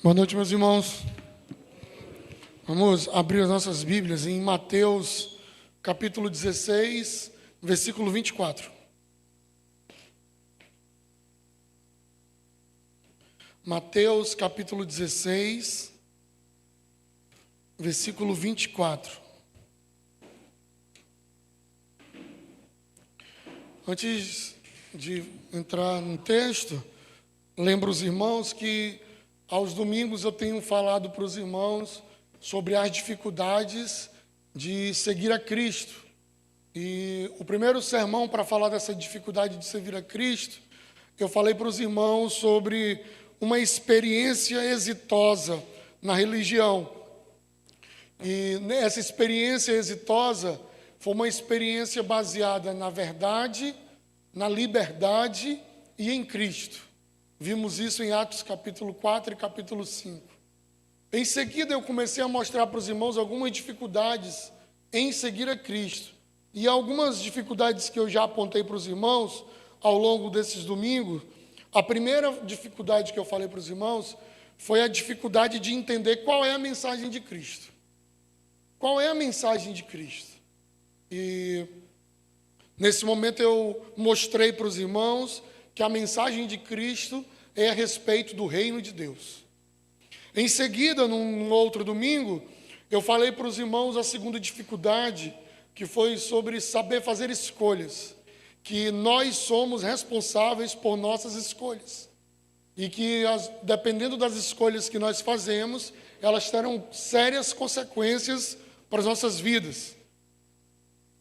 Boa noite, meus irmãos. Vamos abrir as nossas Bíblias em Mateus, capítulo 16, versículo 24. Mateus, capítulo 16, versículo 24. Antes de entrar no texto, lembro os irmãos que aos domingos eu tenho falado para os irmãos sobre as dificuldades de seguir a Cristo. E o primeiro sermão para falar dessa dificuldade de seguir a Cristo, eu falei para os irmãos sobre uma experiência exitosa na religião. E essa experiência exitosa foi uma experiência baseada na verdade, na liberdade e em Cristo. Vimos isso em Atos capítulo 4 e capítulo 5. Em seguida, eu comecei a mostrar para os irmãos algumas dificuldades em seguir a Cristo. E algumas dificuldades que eu já apontei para os irmãos ao longo desses domingos. A primeira dificuldade que eu falei para os irmãos foi a dificuldade de entender qual é a mensagem de Cristo. Qual é a mensagem de Cristo? E nesse momento eu mostrei para os irmãos que a mensagem de Cristo é a respeito do reino de Deus. Em seguida, num outro domingo, eu falei para os irmãos a segunda dificuldade, que foi sobre saber fazer escolhas, que nós somos responsáveis por nossas escolhas, e que, dependendo das escolhas que nós fazemos, elas terão sérias consequências para as nossas vidas.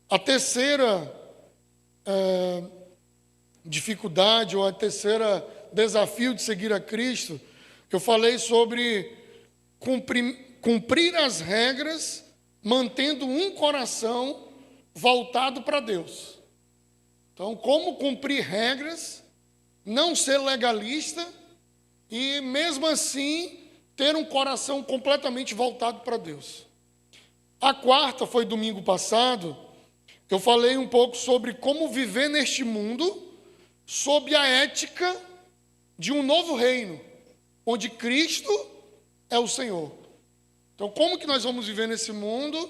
A terceira dificuldade, ou a terceira desafio de seguir a Cristo, eu falei sobre cumprir as regras, mantendo um coração voltado para Deus. Então, como cumprir regras, não ser legalista e, mesmo assim, ter um coração completamente voltado para Deus. A quarta foi domingo passado, eu falei um pouco sobre como viver neste mundo sob a ética de um novo reino, onde Cristo é o Senhor. Então, como que nós vamos viver nesse mundo,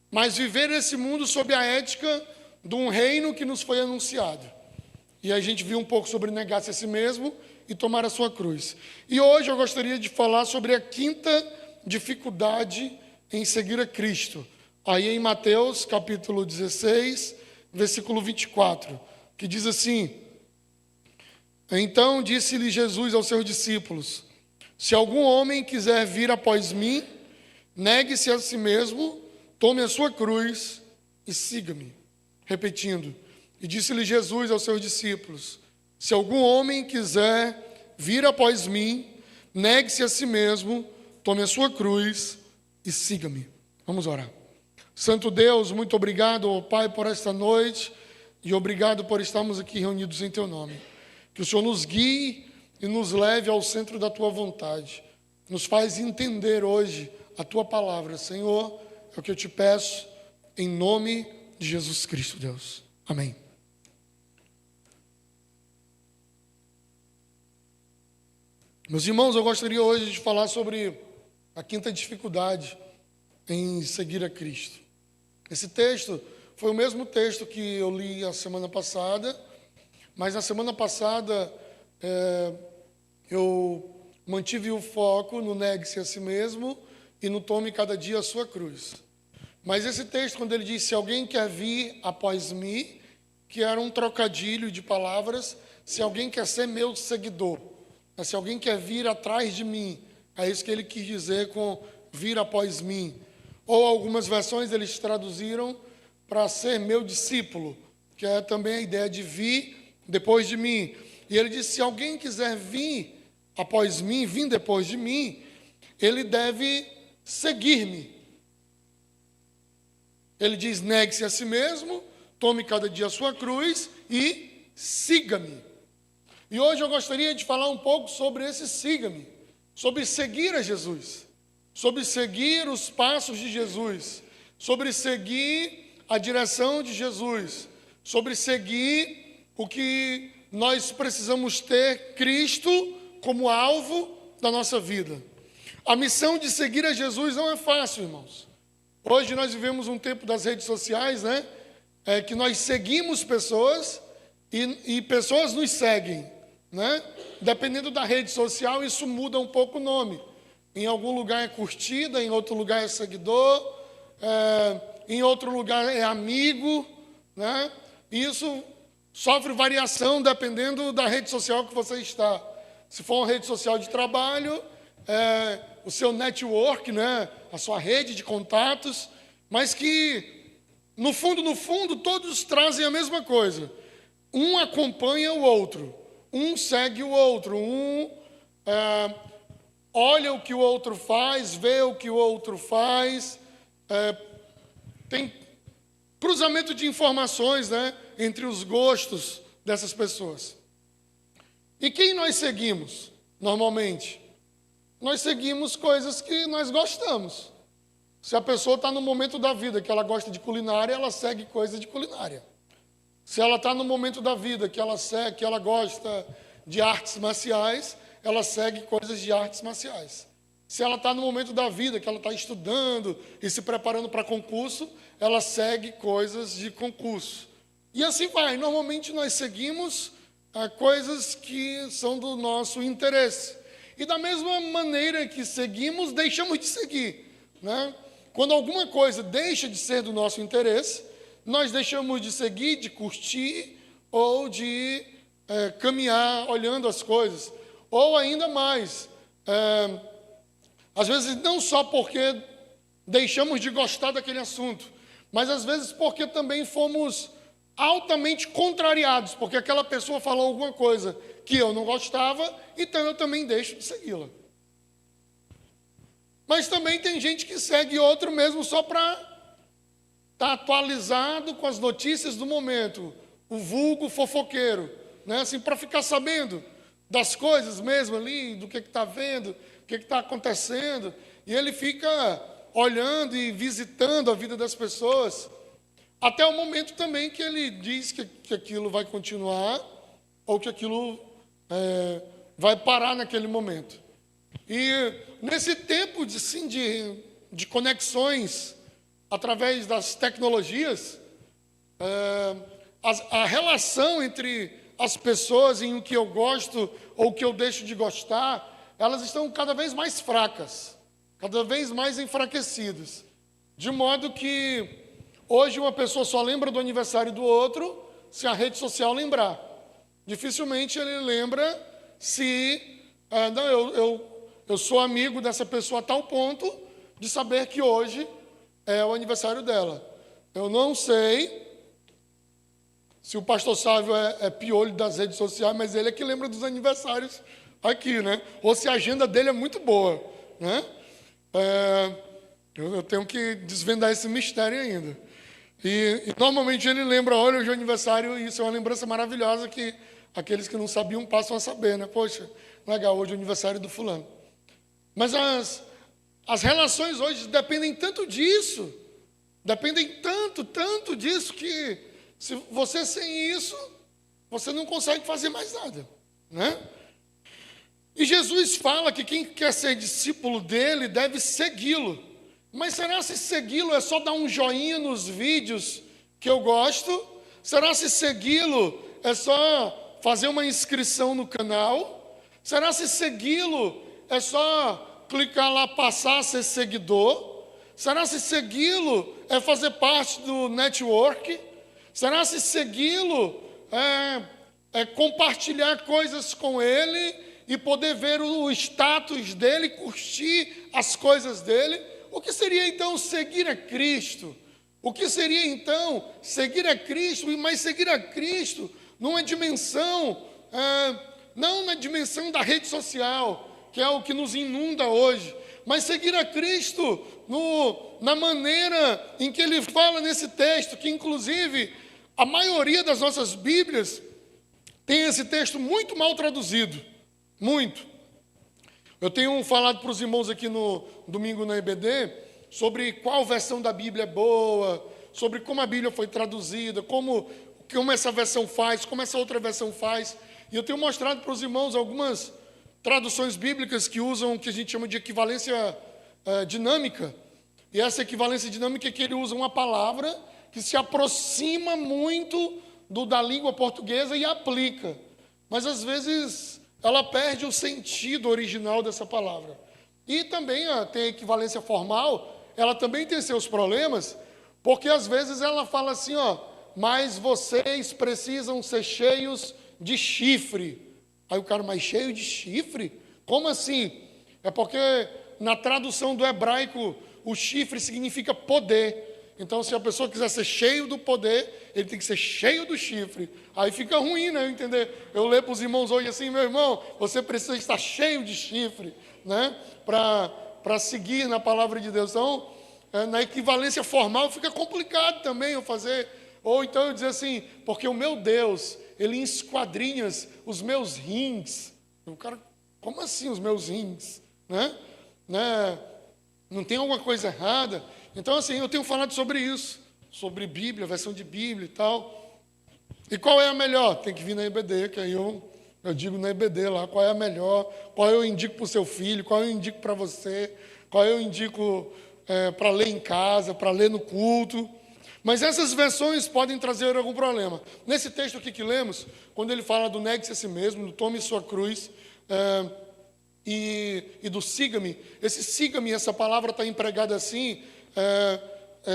mas viver nesse mundo sob a ética de um reino que nos foi anunciado? E a gente viu um pouco sobre negar-se a si mesmo e tomar a sua cruz. E hoje eu gostaria de falar sobre a quinta dificuldade em seguir a Cristo. Aí em Mateus, capítulo 16, versículo 24, que diz assim: Então disse-lhe Jesus aos seus discípulos: Se algum homem quiser vir após mim, negue-se a si mesmo, tome a sua cruz e siga-me. Repetindo, e disse-lhe Jesus aos seus discípulos: Se algum homem quiser vir após mim, negue-se a si mesmo, tome a sua cruz e siga-me. Vamos orar. Santo Deus, muito obrigado, ó Pai, por esta noite e obrigado por estarmos aqui reunidos em Teu nome. Que o Senhor nos guie e nos leve ao centro da Tua vontade. Nos faz entender hoje a Tua palavra, Senhor, é o que eu te peço, em nome de Jesus Cristo, Deus. Amém. Meus irmãos, eu gostaria hoje de falar sobre a quinta dificuldade em seguir a Cristo. Esse texto foi o mesmo texto que eu li a semana passada, mas na semana passada eu mantive o foco no negue-se a si mesmo e no tome cada dia a sua cruz. Mas esse texto, quando ele diz, se alguém quer vir após mim, que era um trocadilho de palavras, se alguém quer ser meu seguidor, se alguém quer vir atrás de mim, é isso que ele quis dizer com vir após mim. Ou algumas versões eles traduziram para ser meu discípulo, que é também a ideia de vir depois de mim. E ele disse, se alguém quiser vir após mim, vir depois de mim, ele deve seguir-me. Ele diz, negue-se a si mesmo, tome cada dia a sua cruz e siga-me. E hoje eu gostaria de falar um pouco sobre esse siga-me, sobre seguir a Jesus, sobre seguir os passos de Jesus, sobre seguir a direção de Jesus, sobre seguir o que nós precisamos ter Cristo como alvo da nossa vida. A missão de seguir a Jesus não é fácil, irmãos. Hoje nós vivemos um tempo das redes sociais, né? Que nós seguimos pessoas e pessoas nos seguem, né? Dependendo da rede social, isso muda um pouco o nome. Em algum lugar é curtida, em outro lugar é seguidor, em outro lugar é amigo, né? Isso sofre variação dependendo da rede social que você está. Se for uma rede social de trabalho, o seu network, né? A sua rede de contatos, mas que, no fundo, todos trazem a mesma coisa. Um acompanha o outro, um segue o outro, olha o que o outro faz, vê o que o outro faz, tem cruzamento de informações, né, entre os gostos dessas pessoas. E quem nós seguimos, normalmente? Nós seguimos coisas que nós gostamos. Se a pessoa está no momento da vida que ela gosta de culinária, ela segue coisas de culinária. Se ela está no momento da vida que ela gosta de artes marciais, ela segue coisas de artes marciais. Se ela está no momento da vida que ela está estudando e se preparando para concurso, ela segue coisas de concurso. E assim vai. Normalmente nós seguimos coisas que são do nosso interesse. E da mesma maneira que seguimos, deixamos de seguir, né? Quando alguma coisa deixa de ser do nosso interesse, nós deixamos de seguir, de curtir ou de caminhar olhando as coisas. Ou ainda mais, às vezes não só porque deixamos de gostar daquele assunto, mas às vezes porque também fomos altamente contrariados, porque aquela pessoa falou alguma coisa que eu não gostava, então eu também deixo de segui-la. Mas também tem gente que segue outro mesmo só para estar atualizado com as notícias do momento, o vulgo fofoqueiro, né? Assim, para ficar sabendo das coisas mesmo ali, do que está vendo, o que está acontecendo, e ele fica olhando e visitando a vida das pessoas, até o momento também que ele diz que aquilo vai continuar, ou que aquilo vai parar naquele momento. E nesse tempo de conexões através das tecnologias, a relação entre as pessoas em o que eu gosto ou o que eu deixo de gostar, elas estão cada vez mais fracas, cada vez mais enfraquecidas. De modo que hoje uma pessoa só lembra do aniversário do outro se a rede social lembrar. Dificilmente ele lembra se... eu sou amigo dessa pessoa a tal ponto de saber que hoje é o aniversário dela. Eu não sei se o pastor Sávio é piolho das redes sociais, mas ele é que lembra dos aniversários aqui, né? Ou se a agenda dele é muito boa, né? Eu tenho que desvendar esse mistério ainda. E normalmente ele lembra, olha, hoje é o aniversário, e isso é uma lembrança maravilhosa que aqueles que não sabiam passam a saber, né? Poxa, legal, hoje é o aniversário do fulano. Mas as relações hoje dependem tanto disso, dependem tanto disso, que se você sem isso, você não consegue fazer mais nada, né? E Jesus fala que quem quer ser discípulo dele deve segui-lo. Mas será se segui-lo é só dar um joinha nos vídeos que eu gosto? Será se segui-lo é só fazer uma inscrição no canal? Será se segui-lo é só clicar lá, passar a ser seguidor? Será se segui-lo é fazer parte do network? Será se segui-lo é compartilhar coisas com ele e poder ver o status dele, curtir as coisas dele? O que seria então seguir a Cristo? O que seria então seguir a Cristo? Mas seguir a Cristo numa dimensão, não na dimensão da rede social, que é o que nos inunda hoje, mas seguir a Cristo na maneira em que ele fala nesse texto, que inclusive a maioria das nossas Bíblias tem esse texto muito mal traduzido, muito. Eu tenho falado para os irmãos aqui no domingo na EBD sobre qual versão da Bíblia é boa, sobre como a Bíblia foi traduzida, como essa versão faz, como essa outra versão faz. E eu tenho mostrado para os irmãos algumas traduções bíblicas que usam o que a gente chama de equivalência dinâmica. E essa equivalência dinâmica é que ele usa uma palavra que se aproxima muito da língua portuguesa e aplica. Mas, às vezes, ela perde o sentido original dessa palavra. E também tem a equivalência formal, ela também tem seus problemas, porque, às vezes, ela fala assim, mas vocês precisam ser cheios de chifre. Aí o cara, mas cheio de chifre? Como assim? É porque, na tradução do hebraico, o chifre significa poder. Então, se a pessoa quiser ser cheio do poder, ele tem que ser cheio do chifre. Aí fica ruim, né? Entender? Eu leio para os irmãos hoje assim, meu irmão, você precisa estar cheio de chifre, né? Para seguir na palavra de Deus. Então, na equivalência formal fica complicado também eu fazer. Ou então eu dizer assim, porque o meu Deus, ele esquadrinha os meus rins. O cara, como assim os meus rins? Né? Não tem alguma coisa errada? Então, assim, eu tenho falado sobre isso, sobre Bíblia, versão de Bíblia e tal. E qual é a melhor? Tem que vir na EBD, que aí eu digo na EBD lá, qual é a melhor, qual eu indico para o seu filho, qual eu indico para você, qual eu indico para ler em casa, para ler no culto. Mas essas versões podem trazer algum problema. Nesse texto aqui que lemos, quando ele fala do negue-se a si mesmo, do tome sua cruz, e do siga-me, esse siga-me, essa palavra está empregada assim,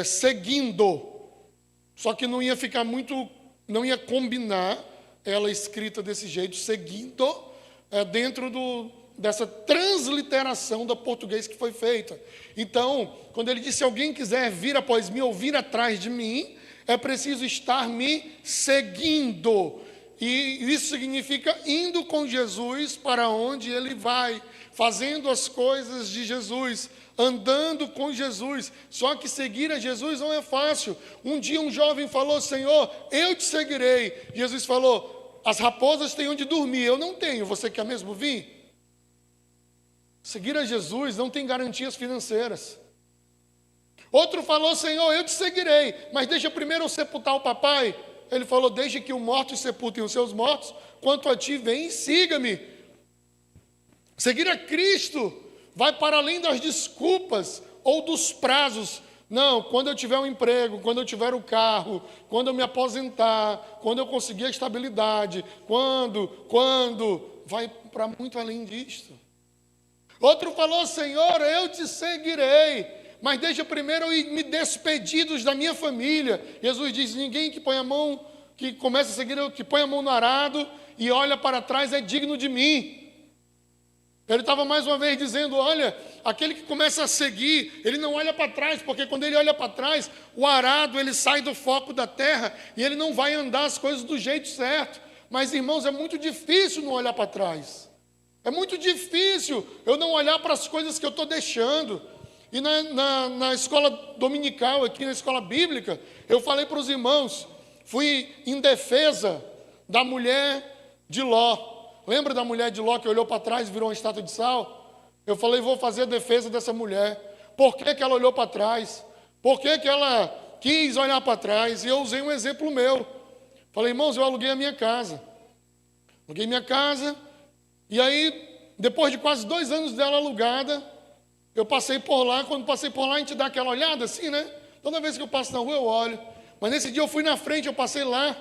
seguindo. Só que não ia ficar muito, não ia combinar ela escrita desse jeito, seguindo, dentro dessa transliteração do português que foi feita. Então, quando ele disse, se alguém quiser vir após mim ou vir atrás de mim, é preciso estar me seguindo. E isso significa indo com Jesus para onde ele vai, fazendo as coisas de Jesus, andando com Jesus. Só que seguir a Jesus não é fácil. Um dia um jovem falou, Senhor, eu te seguirei. Jesus falou, as raposas têm onde dormir, eu não tenho, você quer mesmo vir? Seguir a Jesus não tem garantias financeiras. Outro falou, Senhor, eu te seguirei, mas deixa primeiro eu sepultar o papai. Ele falou, deixe que os mortos sepultem os seus mortos, quanto a ti, vem e siga-me. Seguir a Cristo vai para além das desculpas ou dos prazos. Não, quando eu tiver um emprego, quando eu tiver um carro, quando eu me aposentar, quando eu conseguir a estabilidade, quando, vai para muito além disto. Outro falou, Senhor, eu te seguirei, mas deixa primeiro eu me despedir da minha família. Jesus diz, ninguém que põe a mão, que começa a seguir, que põe a mão no arado e olha para trás é digno de mim. Ele estava mais uma vez dizendo, olha, aquele que começa a seguir, ele não olha para trás, porque quando ele olha para trás, o arado ele sai do foco da terra e ele não vai andar as coisas do jeito certo. Mas, irmãos, é muito difícil não olhar para trás. É muito difícil eu não olhar para as coisas que eu estou deixando. E na escola dominical, aqui na escola bíblica, eu falei para os irmãos, fui em defesa da mulher de Ló. Lembra da mulher de Ló que olhou para trás e virou uma estátua de sal? Eu falei, vou fazer a defesa dessa mulher. Por que ela olhou para trás? Por que ela quis olhar para trás? E eu usei um exemplo meu. Falei, irmãos, eu aluguei a minha casa. Aluguei minha casa. E aí, depois de quase 2 anos dela alugada, eu passei por lá. Quando passei por lá, a gente dá aquela olhada assim, né? Toda vez que eu passo na rua, eu olho. Mas nesse dia eu fui na frente, eu passei lá.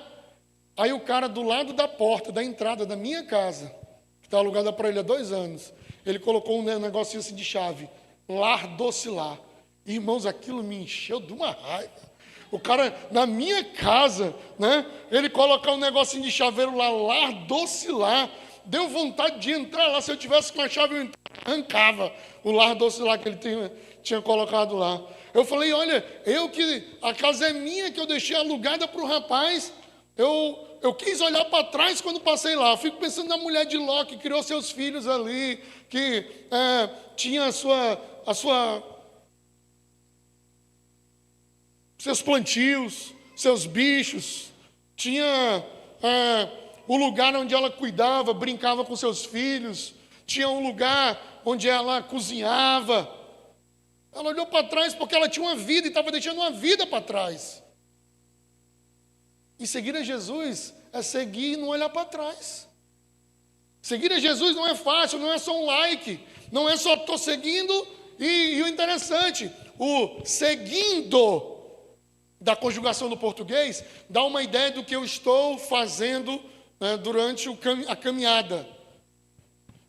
Aí o cara do lado da porta, da entrada da minha casa, que está alugada para ele há 2 anos, ele colocou um negocinho assim de chave, Lar Docilar. Irmãos, aquilo me encheu de uma raiva. O cara, na minha casa, né? Ele colocar um negocinho de chaveiro lá, Lar Docilar. Deu vontade de entrar lá. Se eu tivesse com a chave, eu arrancava o Lar Docilar que ele tinha colocado lá. Eu falei, olha, a casa é minha, que eu deixei alugada para o rapaz. Eu quis olhar para trás quando passei lá. Eu fico pensando na mulher de Ló, que criou seus filhos ali, que tinha seus plantios, seus bichos, tinha o lugar onde ela cuidava, brincava com seus filhos, tinha um lugar onde ela cozinhava. Ela olhou para trás porque ela tinha uma vida e estava deixando uma vida para trás. E seguir a Jesus é seguir e não olhar para trás. Seguir a Jesus não é fácil, não é só um like, não é só estou seguindo e o interessante, o seguindo da conjugação do português dá uma ideia do que eu estou fazendo, né, durante a caminhada.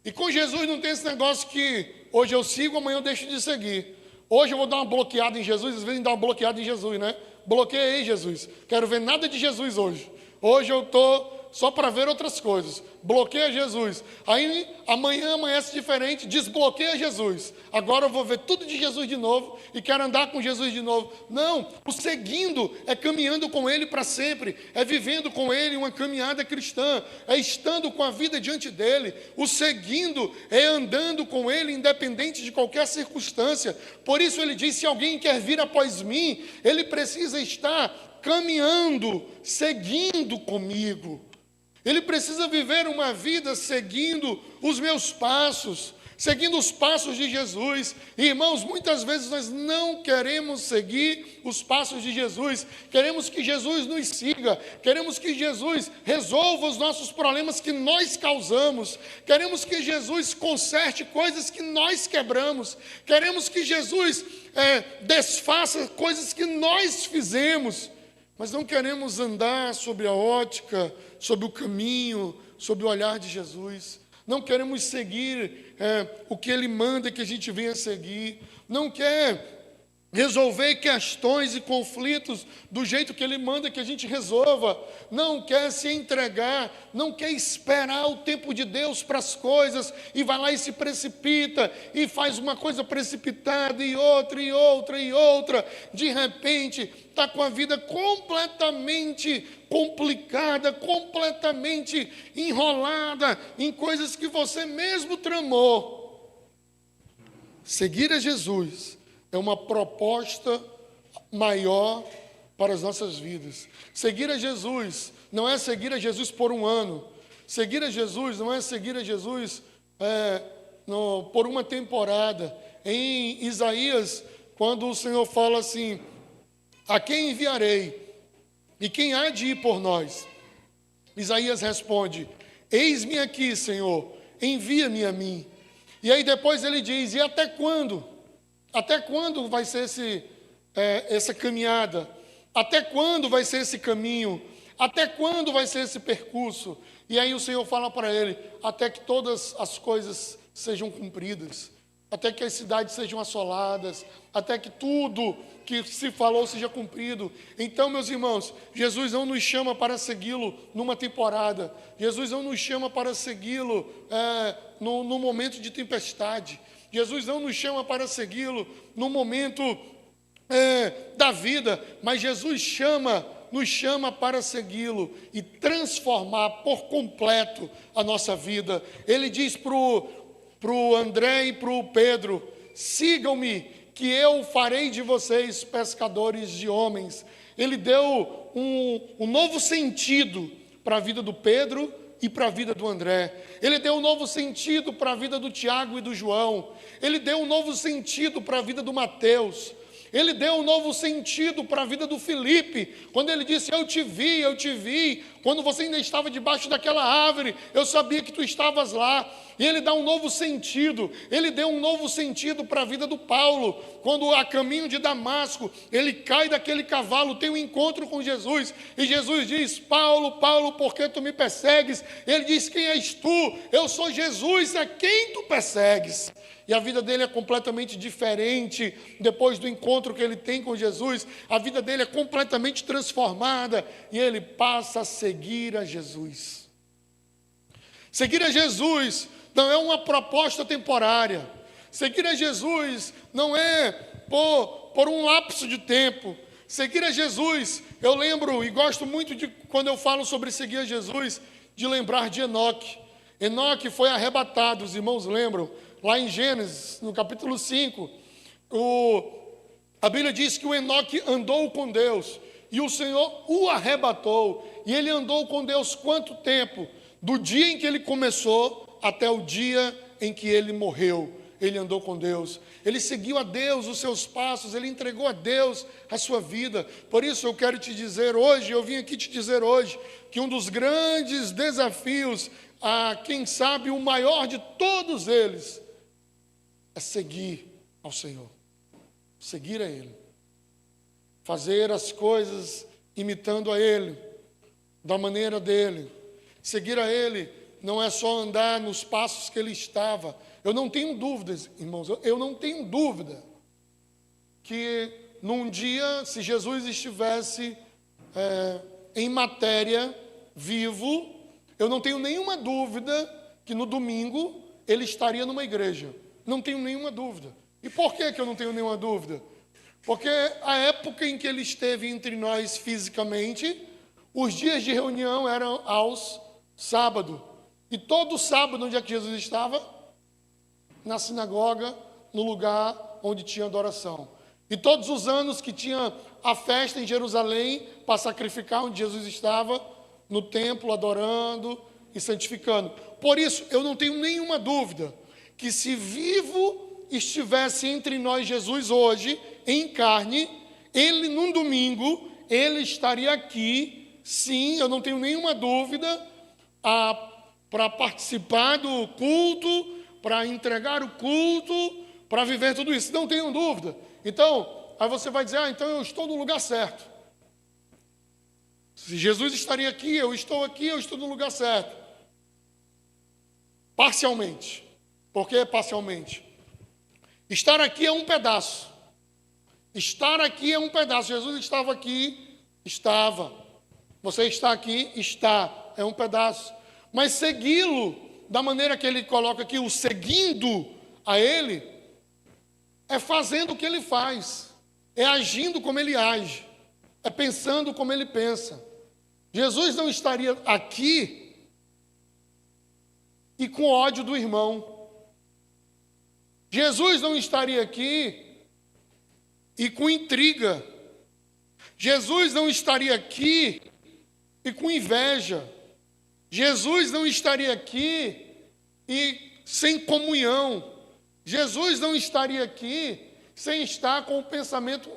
E com Jesus não tem esse negócio que hoje eu sigo, amanhã eu deixo de seguir. Hoje eu vou dar uma bloqueada em Jesus, às vezes dá uma bloqueada em Jesus, né? Bloqueia aí, Jesus. Quero ver nada de Jesus hoje. Hoje eu estou só para ver outras coisas. Bloqueia Jesus. Aí amanhã amanhece diferente, desbloqueia Jesus. Agora eu vou ver tudo de Jesus de novo e quero andar com Jesus de novo. Não, o seguindo é caminhando com Ele para sempre, é vivendo com Ele uma caminhada cristã, é estando com a vida diante dEle. O seguindo é andando com Ele independente de qualquer circunstância. Por isso Ele diz, se alguém quer vir após mim, ele precisa estar caminhando, seguindo comigo. Ele precisa viver uma vida seguindo os meus passos, seguindo os passos de Jesus. E, irmãos, muitas vezes nós não queremos seguir os passos de Jesus, queremos que Jesus nos siga, queremos que Jesus resolva os nossos problemas que nós causamos, queremos que Jesus conserte coisas que nós quebramos, queremos que Jesus desfaça coisas que nós fizemos, mas não queremos andar sobre a ótica, sobre o caminho, sobre o olhar de Jesus. Não queremos seguir o que Ele manda que a gente venha seguir. Não quer resolver questões e conflitos do jeito que Ele manda que a gente resolva. Não quer se entregar, não quer esperar o tempo de Deus para as coisas e vai lá e se precipita e faz uma coisa precipitada e outra e outra e outra. De repente está com a vida completamente complicada, completamente enrolada em coisas que você mesmo tramou. Seguir a Jesus é uma proposta maior para as nossas vidas. Seguir a Jesus não é seguir a Jesus por um ano. Seguir a Jesus não é seguir a Jesus por uma temporada. Em Isaías, quando o Senhor fala assim, a quem enviarei? E quem há de ir por nós? Isaías responde, eis-me aqui, Senhor, envia-me a mim. E aí depois ele diz, e até quando? Até quando vai ser essa caminhada? Até quando vai ser esse caminho? Até quando vai ser esse percurso? E aí o Senhor fala para ele, até que todas as coisas sejam cumpridas, até que as cidades sejam assoladas, até que tudo que se falou seja cumprido. Então, meus irmãos, Jesus não nos chama para segui-lo numa temporada. Jesus não nos chama para segui-lo no momento de tempestade. Jesus não nos chama para segui-lo no momento da vida, mas Jesus nos chama para segui-lo e transformar por completo a nossa vida. Ele diz para o André e para o Pedro, sigam-me, que eu farei de vocês pescadores de homens. Ele deu um novo sentido para a vida do Pedro e para a vida do André. Ele deu um novo sentido para a vida do Tiago e do João. Ele deu um novo sentido para a vida do Mateus. Ele deu um novo sentido para a vida do Felipe, quando ele disse, eu te vi, quando você ainda estava debaixo daquela árvore, eu sabia que tu estavas lá. E ele dá um novo sentido, ele deu um novo sentido para a vida do Paulo, quando a caminho de Damasco, ele cai daquele cavalo, tem um encontro com Jesus, e Jesus diz, Paulo, Paulo, por que tu me persegues? Ele diz, quem és tu? Eu sou Jesus, a quem tu persegues? E a vida dele é completamente diferente, depois do encontro que ele tem com Jesus, a vida dele é completamente transformada, e ele passa a seguir a Jesus. Seguir a Jesus não é uma proposta temporária. Seguir a Jesus não é por um lapso de tempo. Seguir a Jesus, eu lembro e gosto muito de, quando eu falo sobre seguir a Jesus, de lembrar de Enoque. Enoque foi arrebatado, os irmãos lembram, lá em Gênesis, no capítulo 5, a Bíblia diz que o Enoque andou com Deus, e o Senhor o arrebatou, e ele andou com Deus quanto tempo? Do dia em que ele começou até o dia em que ele morreu. ele andou com Deus. Ele seguiu a Deus os seus passos, ele entregou a Deus a sua vida. Por isso eu quero te dizer hoje, eu vim aqui te dizer hoje, que um dos grandes desafios, quem sabe o maior de todos eles, é seguir ao Senhor. Seguir a Ele. Fazer as coisas imitando a Ele, da maneira dEle. Seguir a Ele não é só andar nos passos que Ele estava. Eu não tenho dúvidas, irmãos, eu não tenho dúvida que num dia, se Jesus estivesse em matéria, vivo, eu não tenho nenhuma dúvida que no domingo ele estaria numa igreja. Não tenho nenhuma dúvida. E por que eu não tenho nenhuma dúvida? Porque a época em que ele esteve entre nós fisicamente, os dias de reunião eram aos sábados. E todo sábado, onde é que Jesus estava? Na sinagoga, no lugar onde tinha adoração. E todos os anos que tinha a festa em Jerusalém, para sacrificar, onde Jesus estava, no templo, adorando e santificando. Por isso, eu não tenho nenhuma dúvida que se vivo estivesse entre nós Jesus hoje, em carne, ele num domingo, ele estaria aqui, sim, eu não tenho nenhuma dúvida, para participar do culto, para entregar o culto, para viver tudo isso, não tenho dúvida. Então, aí você vai dizer, então eu estou no lugar certo. Se Jesus estaria aqui, eu estou no lugar certo. Parcialmente. Por que parcialmente? Estar aqui é um pedaço. Estar aqui é um pedaço. Jesus estava aqui, estava. Você está aqui, está. É um pedaço. Mas segui-lo, da maneira que ele coloca aqui, o seguindo a ele, é fazendo o que ele faz. É agindo como ele age. É pensando como ele pensa. Jesus não estaria aqui e com ódio do irmão. Jesus não estaria aqui e com intriga. Jesus não estaria aqui e com inveja. Jesus não estaria aqui e sem comunhão. Jesus não estaria aqui sem estar com o pensamento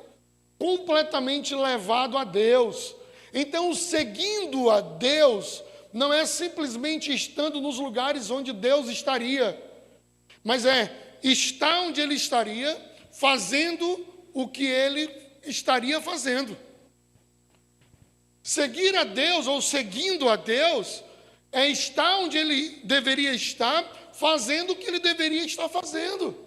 completamente levado a Deus. Então, seguindo a Deus, não é simplesmente estando nos lugares onde Deus estaria, mas é estar onde Ele estaria, fazendo o que Ele estaria fazendo. Seguir a Deus, ou seguindo a Deus, é estar onde Ele deveria estar, fazendo o que Ele deveria estar fazendo.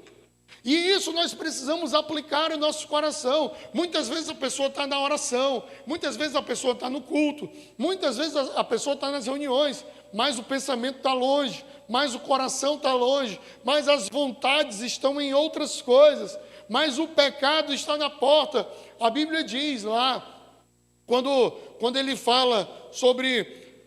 E isso nós precisamos aplicar no nosso coração. Muitas vezes a pessoa está na oração, muitas vezes a pessoa está no culto, muitas vezes a pessoa está nas reuniões, mas o pensamento está longe, mas o coração está longe, mas as vontades estão em outras coisas, mas o pecado está na porta. A Bíblia diz lá, quando ele fala sobre,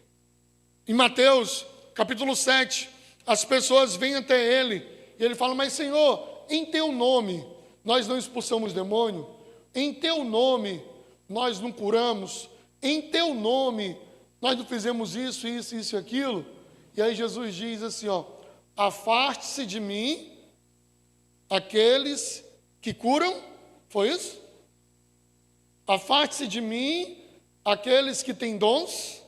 em Mateus capítulo 7, as pessoas vêm até ele, e ele fala, mas Senhor, em teu nome nós não expulsamos demônio, em teu nome nós não curamos, em teu nome nós não fizemos isso e aquilo. E aí Jesus diz assim, afaste-se de mim aqueles que curam, foi isso? Afaste-se de mim aqueles que têm dons.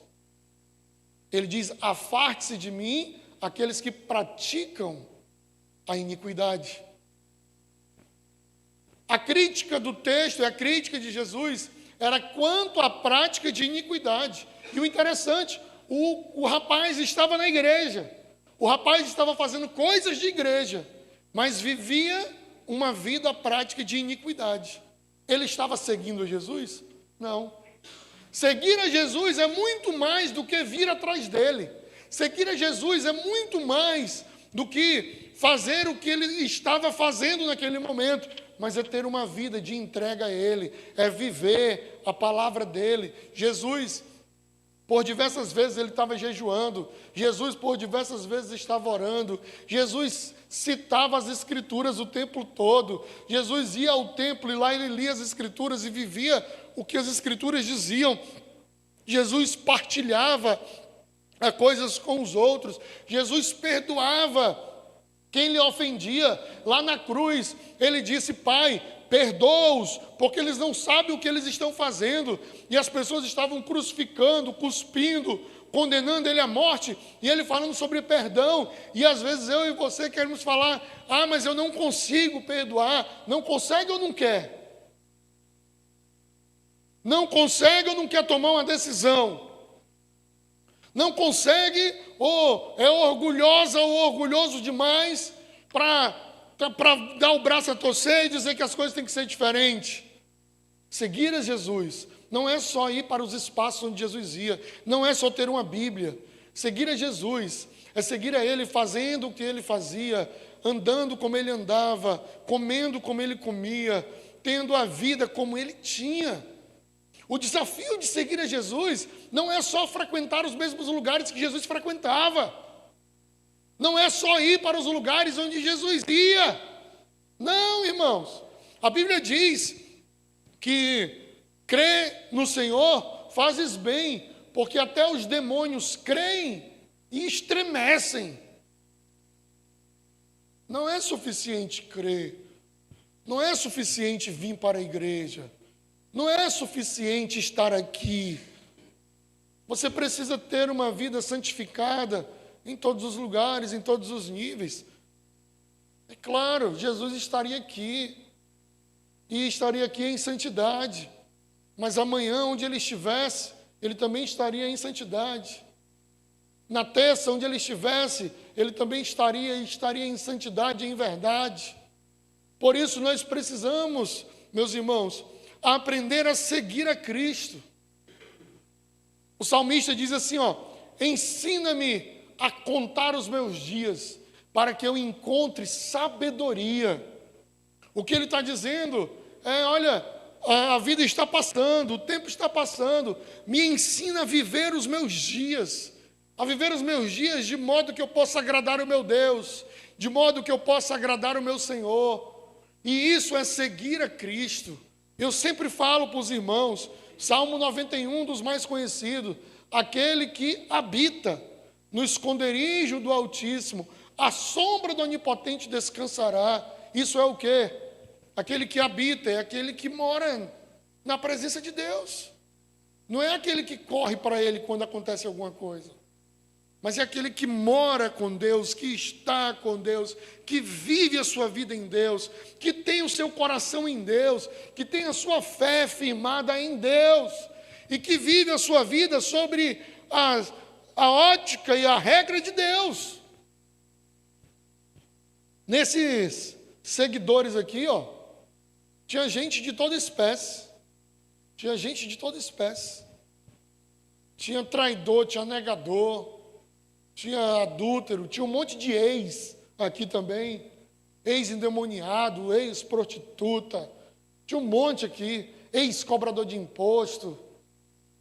Ele diz, afaste-se de mim aqueles que praticam a iniquidade. A crítica do texto, a crítica de Jesus, era quanto à prática de iniquidade. E o interessante, o rapaz estava na igreja, o rapaz estava fazendo coisas de igreja, mas vivia uma vida prática de iniquidade. Ele estava seguindo Jesus? Não. Seguir a Jesus é muito mais do que vir atrás dele. Seguir a Jesus é muito mais do que fazer o que ele estava fazendo naquele momento, mas é ter uma vida de entrega a Ele, é viver a palavra dEle. Jesus, por diversas vezes ele estava jejuando, Jesus por diversas vezes estava orando, Jesus citava as Escrituras o tempo todo, Jesus ia ao templo e lá ele lia as Escrituras e vivia o que as Escrituras diziam. Jesus partilhava coisas com os outros, Jesus perdoava quem lhe ofendia. Lá na cruz, ele disse: Pai, perdoa-os, porque eles não sabem o que eles estão fazendo. E as pessoas estavam crucificando, cuspindo, condenando ele à morte, e ele falando sobre perdão. E às vezes eu e você queremos falar: ah, mas eu não consigo perdoar. Não consegue ou não quer? Não consegue ou não quer tomar uma decisão? Não consegue ou é orgulhosa ou orgulhoso demais para dar o braço a torcer e dizer que as coisas têm que ser diferentes? Seguir a Jesus não é só ir para os espaços onde Jesus ia, não é só ter uma Bíblia. Seguir a Jesus é seguir a Ele fazendo o que Ele fazia, andando como Ele andava, comendo como Ele comia, tendo a vida como Ele tinha. O desafio de seguir a Jesus não é só frequentar os mesmos lugares que Jesus frequentava. Não é só ir para os lugares onde Jesus ia. Não, irmãos. A Bíblia diz que crê no Senhor fazes bem, porque até os demônios creem e estremecem. Não é suficiente crer. Não é suficiente vir para a igreja. Não é suficiente estar aqui. Você precisa ter uma vida santificada em todos os lugares, em todos os níveis. É claro, Jesus estaria aqui. E estaria aqui em santidade. Mas amanhã, onde ele estivesse, ele também estaria em santidade. Na terça, onde ele estivesse, ele também estaria em santidade e em verdade. Por isso nós precisamos, meus irmãos, aprender a seguir a Cristo. O salmista diz assim, ensina-me a contar os meus dias, para que eu encontre sabedoria. O que ele está dizendo é, olha, a vida está passando, o tempo está passando, me ensina a viver os meus dias, de modo que eu possa agradar o meu Deus, de modo que eu possa agradar o meu Senhor. E isso é seguir a Cristo. Eu sempre falo para os irmãos, Salmo 91, dos mais conhecidos, aquele que habita no esconderijo do Altíssimo, a sombra do Onipotente descansará. Isso é o quê? Aquele que habita, é aquele que mora na presença de Deus. Não é aquele que corre para Ele quando acontece alguma coisa, mas é aquele que mora com Deus, que está com Deus, que vive a sua vida em Deus, que tem o seu coração em Deus, que tem a sua fé firmada em Deus, e que vive a sua vida sobre a ótica e a regra de Deus. Nesses seguidores aqui, tinha gente de toda espécie. Tinha traidor, tinha negador, tinha adúltero, tinha um monte de ex aqui também, ex-endemoniado, ex-prostituta, tinha um monte aqui, ex-cobrador de imposto,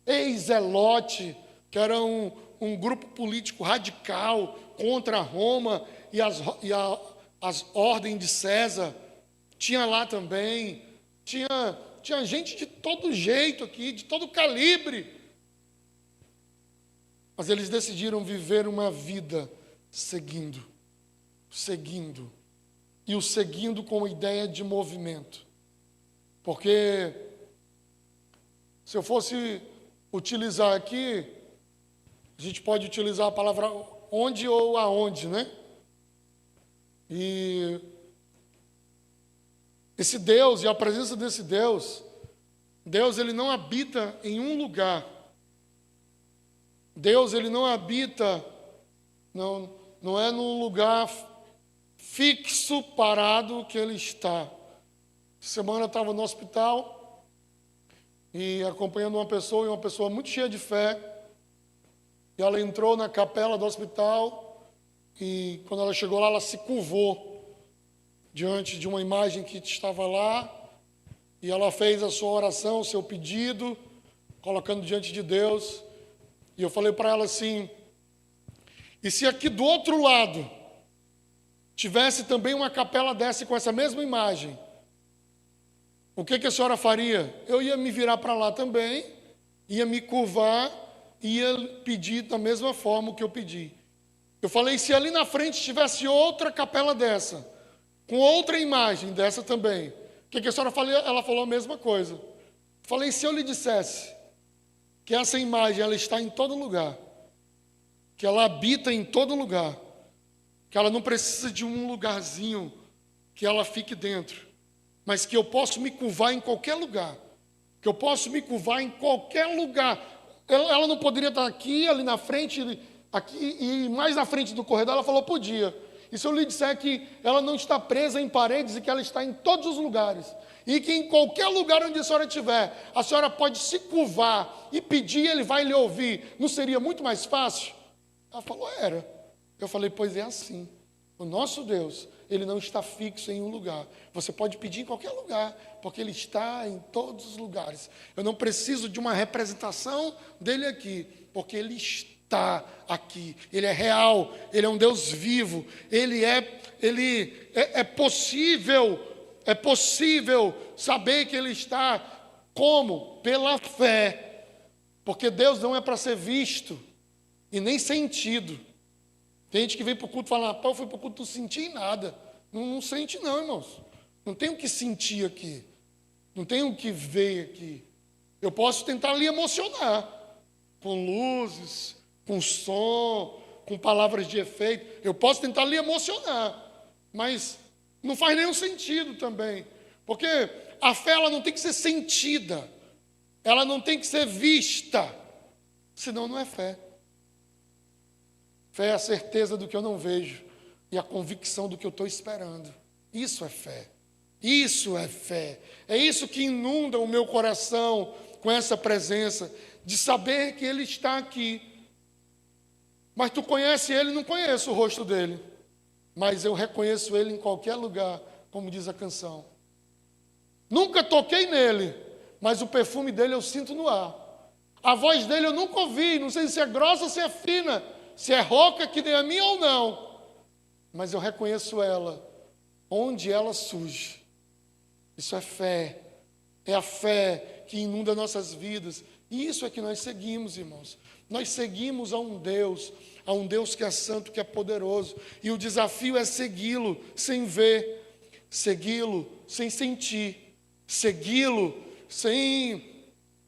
ex-zelote, que era um grupo político radical contra Roma e as ordens de César, tinha lá também, tinha gente de todo jeito aqui, de todo calibre. Mas eles decidiram viver uma vida seguindo. E o seguindo com ideia de movimento. Porque se eu fosse utilizar aqui, a gente pode utilizar a palavra onde ou aonde, né? E esse Deus e a presença desse Deus, ele não habita em um lugar. Deus, ele não habita, não é num lugar fixo, parado que ele está. Essa semana eu estava no hospital e acompanhando uma pessoa muito cheia de fé. E ela entrou na capela do hospital e quando ela chegou lá, ela se curvou diante de uma imagem que estava lá. E ela fez a sua oração, o seu pedido, colocando diante de Deus. E eu falei para ela assim, e se aqui do outro lado tivesse também uma capela dessa com essa mesma imagem, o que a senhora faria? Eu ia me virar para lá também, ia me curvar, ia pedir da mesma forma o que eu pedi. Eu falei, se ali na frente tivesse outra capela dessa, com outra imagem dessa também, o que a senhora falou? Ela falou a mesma coisa. Eu falei, se eu lhe dissesse que essa imagem ela está em todo lugar, que ela habita em todo lugar, que ela não precisa de um lugarzinho que ela fique dentro, mas que eu posso me curvar em qualquer lugar, que eu posso me curvar em qualquer lugar. Ela não poderia estar aqui, ali na frente, aqui e mais na frente do corredor. Ela falou, podia. E se eu lhe disser que ela não está presa em paredes e que ela está em todos os lugares, e que em qualquer lugar onde a senhora estiver, a senhora pode se curvar e pedir, ele vai lhe ouvir, não seria muito mais fácil? Ela falou, era. Eu falei, pois é assim. O nosso Deus, ele não está fixo em um lugar. Você pode pedir em qualquer lugar, porque ele está em todos os lugares. Eu não preciso de uma representação dele aqui, porque ele está aqui. Ele é real, ele é um Deus vivo. É possível saber que ele está como? Pela fé. Porque Deus não é para ser visto e nem sentido. Tem gente que vem para o culto e fala, eu fui para o culto, não senti nada. Não sente não, irmãos. Não tem o que sentir aqui. Não tem o que ver aqui. Eu posso tentar lhe emocionar. Com luzes, com som, com palavras de efeito. Eu posso tentar lhe emocionar. Mas não faz nenhum sentido também. Porque a fé ela não tem que ser sentida. Ela não tem que ser vista. Senão não é fé. Fé é a certeza do que eu não vejo e a convicção do que eu estou esperando. Isso é fé. Isso é fé. É isso que inunda o meu coração com essa presença, de saber que Ele está aqui. Mas tu conhece Ele, não conheço o rosto dEle. Mas eu reconheço Ele em qualquer lugar, como diz a canção. Nunca toquei nele, mas o perfume dEle eu sinto no ar. A voz dEle eu nunca ouvi, não sei se é grossa ou se é fina, se é rouca que nem a minha ou não, mas eu reconheço ela, onde ela surge. Isso é fé, é a fé que inunda nossas vidas, e isso é que nós seguimos, irmãos. Nós seguimos a um Deus que é santo, que é poderoso, e o desafio é segui-lo sem ver, segui-lo sem sentir, segui-lo sem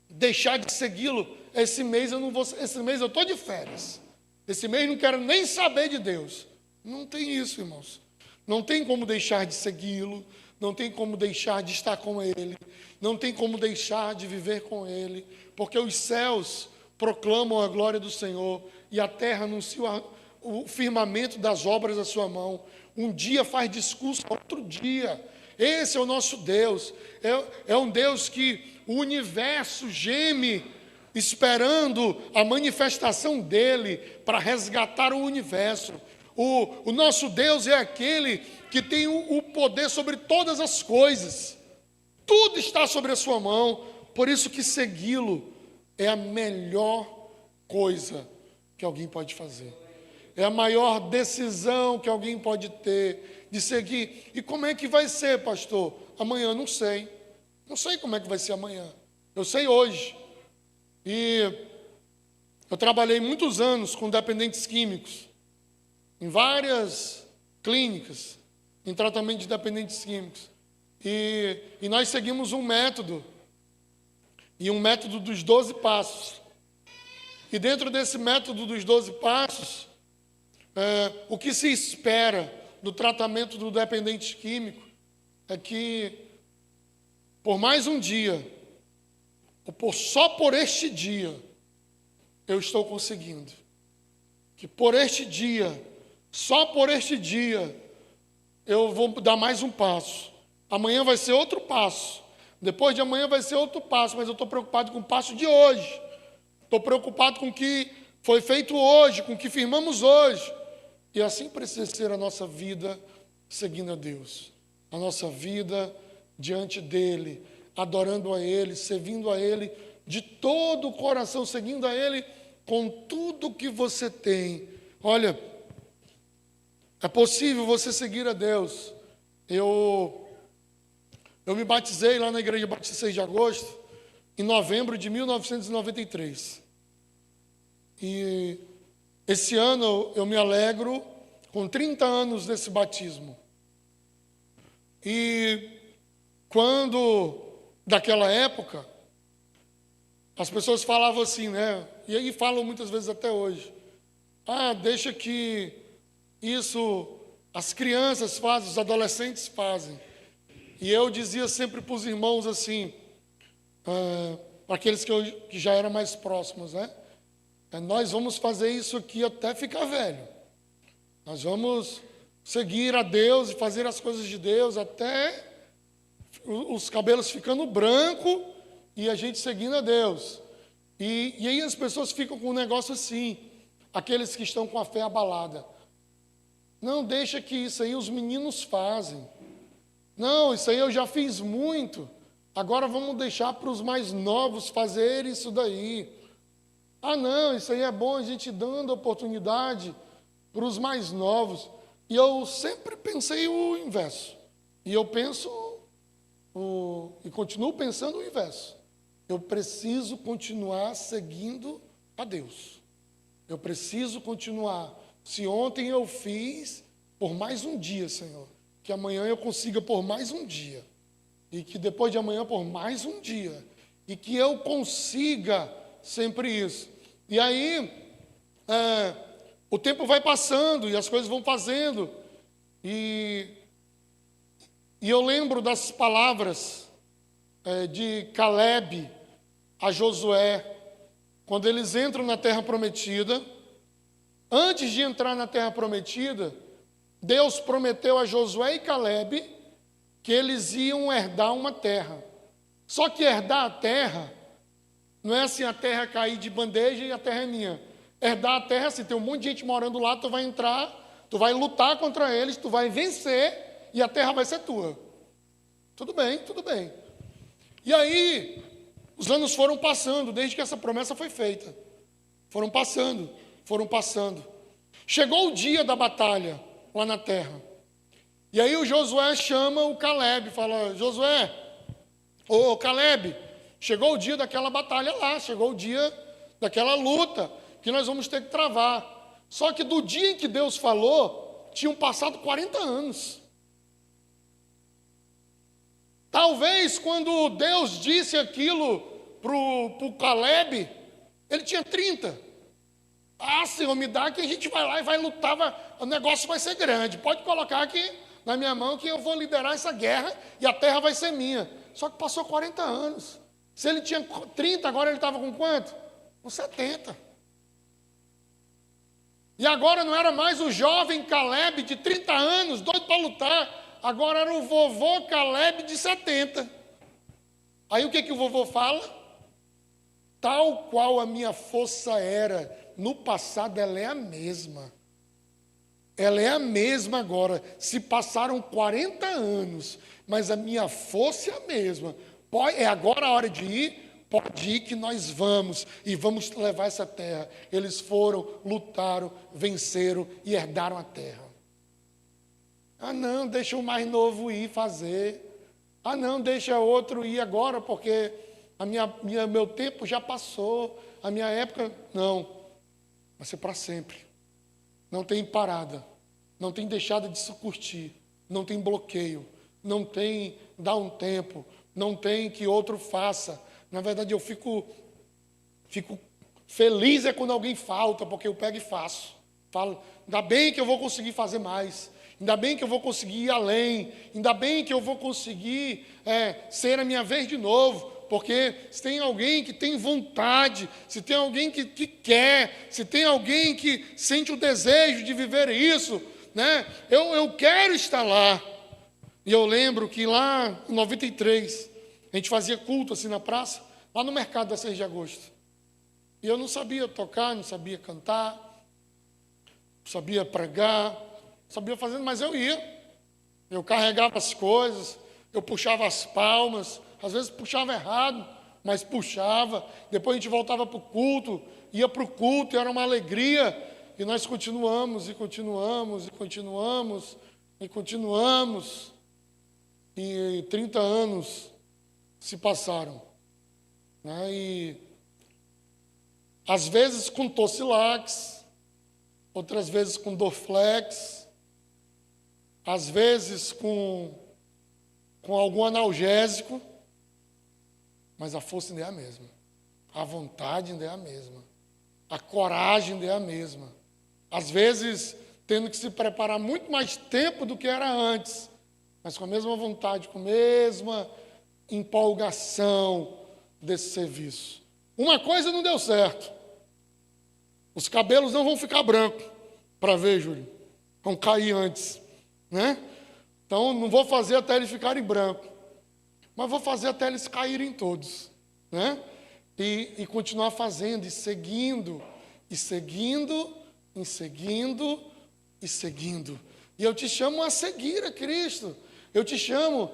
deixar de segui-lo. Esse mês eu estou de férias. Esse mês não quero nem saber de Deus. Não tem isso, irmãos. Não tem como deixar de segui-lo. Não tem como deixar de estar com Ele. Não tem como deixar de viver com Ele. Porque os céus proclamam a glória do Senhor e a terra anuncia o firmamento das obras da sua mão. Um dia faz discurso a outro dia. Esse é o nosso Deus. É um Deus que o universo geme esperando a manifestação dEle para resgatar o universo. O nosso Deus é aquele que tem o poder sobre todas as coisas. Tudo está sobre a sua mão. Por isso que segui-lo é a melhor coisa que alguém pode fazer. É a maior decisão que alguém pode ter de seguir. E como é que vai ser, pastor? Amanhã não sei. Não sei como é que vai ser amanhã. Eu sei hoje. E eu trabalhei muitos anos com dependentes químicos, em várias clínicas, em tratamento de dependentes químicos. E nós seguimos um método dos 12 passos. E dentro desse método dos 12 passos, o que se espera do tratamento do dependente químico é que, por mais um dia, só por este dia, eu estou conseguindo. Que por este dia, só por este dia, eu vou dar mais um passo. Amanhã vai ser outro passo. Depois de amanhã vai ser outro passo, mas eu estou preocupado com o passo de hoje. Estou preocupado com o que foi feito hoje, com o que firmamos hoje. E assim precisa ser a nossa vida seguindo a Deus. A nossa vida diante dEle, adorando a Ele, servindo a Ele de todo o coração, seguindo a Ele com tudo que você tem. Olha, é possível você seguir a Deus. Eu me batizei lá na Igreja Batista 6 de agosto, em novembro de 1993. E Esse ano eu me alegro com 30 anos desse batismo. E quando, daquela época, as pessoas falavam assim, né? E aí falam muitas vezes até hoje. Deixa que isso as crianças fazem, os adolescentes fazem. E eu dizia sempre para os irmãos assim, para aqueles que já eram mais próximos, né? Nós vamos fazer isso aqui até ficar velho. Nós vamos seguir a Deus e fazer as coisas de Deus até os cabelos ficando branco e a gente seguindo a Deus. E aí as pessoas ficam com um negócio assim, aqueles que estão com a fé abalada. Não, deixa que isso aí os meninos fazem. Não, isso aí eu já fiz muito. Agora vamos deixar para os mais novos fazer isso daí. Não, isso aí é bom a gente dando oportunidade para os mais novos. E eu sempre pensei o inverso. E eu penso, e continuo pensando o inverso. Eu preciso continuar seguindo a Deus. Eu preciso continuar. Se ontem eu fiz, por mais um dia, Senhor, que amanhã eu consiga por mais um dia. E que depois de amanhã por mais um dia. E que eu consiga sempre isso. E aí, o tempo vai passando e as coisas vão fazendo. E eu lembro das palavras de Caleb a Josué, quando eles entram na terra prometida. Antes de entrar na terra prometida, Deus prometeu a Josué e Caleb que eles iam herdar uma terra. Só que herdar a terra, não é assim a terra cair de bandeja e a terra é minha. Herdar a terra, assim, tem um monte de gente morando lá, tu vai entrar, tu vai lutar contra eles, tu vai vencer e a terra vai ser tua. Tudo bem, tudo bem. E aí, os anos foram passando, desde que essa promessa foi feita. Foram passando. Chegou o dia da batalha, lá na terra. E aí o Josué chama o Caleb, fala, Josué, ô Caleb, chegou o dia daquela batalha lá, chegou o dia daquela luta, que nós vamos ter que travar. Só que do dia em que Deus falou, tinham passado 40 anos. Talvez quando Deus disse aquilo para o Caleb, ele tinha 30. Senhor, me dá que a gente vai lá e vai lutar, o negócio vai ser grande. Pode colocar aqui na minha mão que eu vou liderar essa guerra e a terra vai ser minha. Só que passou 40 anos. Se ele tinha 30, agora ele estava com quanto? Com 70. E agora não era mais o jovem Caleb de 30 anos, doido para lutar. Agora era o vovô Caleb de 70. Aí o que o vovô fala? Tal qual a minha força era no passado, ela é a mesma. Ela é a mesma agora. Se passaram 40 anos, mas a minha força é a mesma. É agora a hora de ir? Pode ir que nós vamos. E vamos levar essa terra. Eles foram, lutaram, venceram e herdaram a terra. Não, deixa o mais novo ir fazer. Não, deixa outro ir agora, porque meu tempo já passou. A minha época, não. Vai ser para sempre. Não tem parada. Não tem deixada de se curtir. Não tem bloqueio. Não tem dar um tempo. Não tem que outro faça. Na verdade, eu fico feliz quando alguém falta, porque eu pego e faço. Falo, ainda bem que eu vou conseguir fazer mais. Ainda bem que eu vou conseguir ir além. Ainda bem que eu vou conseguir ser a minha vez de novo. Porque se tem alguém que tem vontade, se tem alguém que quer, se tem alguém que sente o desejo de viver isso, né? Eu quero estar lá. E eu lembro que lá em 93, a gente fazia culto assim na praça, lá no mercado da 6 de agosto. E eu não sabia tocar, não sabia cantar, não sabia pregar, não sabia fazer, mas eu ia. Eu carregava as coisas, eu puxava as palmas. Às vezes puxava errado, mas puxava. Depois a gente voltava para o culto, ia para o culto, e era uma alegria. E nós continuamos, e continuamos, e continuamos, e continuamos. E 30 anos se passaram. Né? E às vezes com Tocilax, outras vezes com Dorflex, às vezes com algum analgésico, mas a força ainda é a mesma, a vontade ainda é a mesma, a coragem ainda é a mesma. Às vezes tendo que se preparar muito mais tempo do que era antes, mas com a mesma vontade, com a mesma empolgação desse serviço. Uma coisa não deu certo. Os cabelos não vão ficar brancos para ver, Júlio. Vão cair antes, né? Então, não vou fazer até eles ficarem brancos, mas vou fazer até eles caírem todos, né? E continuar fazendo, e seguindo, e seguindo, e seguindo, e seguindo. E eu te chamo a seguir a Cristo. Eu te chamo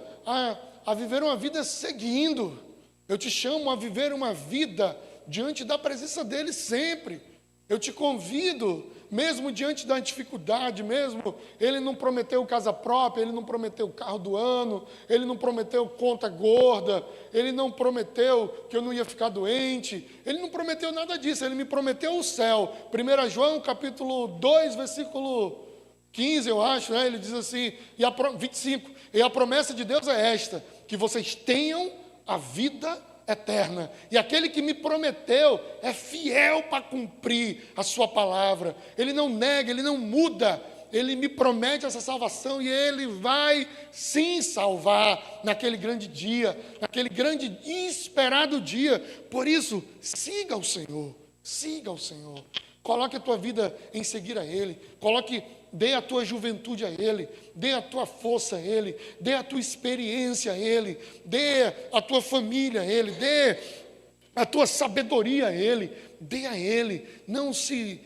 a viver uma vida seguindo. Eu te chamo a viver uma vida diante da presença dele sempre. Eu te convido, mesmo diante da dificuldade, mesmo ele não prometeu casa própria, ele não prometeu o carro do ano, ele não prometeu conta gorda, ele não prometeu que eu não ia ficar doente, ele não prometeu nada disso, ele me prometeu o céu. 1 João capítulo 2, versículo 15, eu acho, né? Ele diz assim, 25, e a promessa de Deus é esta, que vocês tenham a vida eterna. E aquele que me prometeu é fiel para cumprir a sua palavra. Ele não nega, ele não muda. Ele me promete essa salvação e ele vai sim salvar naquele grande dia, naquele grande e esperado dia. Por isso, siga o Senhor, siga o Senhor. Coloque a tua vida em seguir a Ele. Dê a tua juventude a Ele, dê a tua força a Ele, dê a tua experiência a Ele, dê a tua família a Ele, dê a tua sabedoria a Ele, dê a Ele. Não se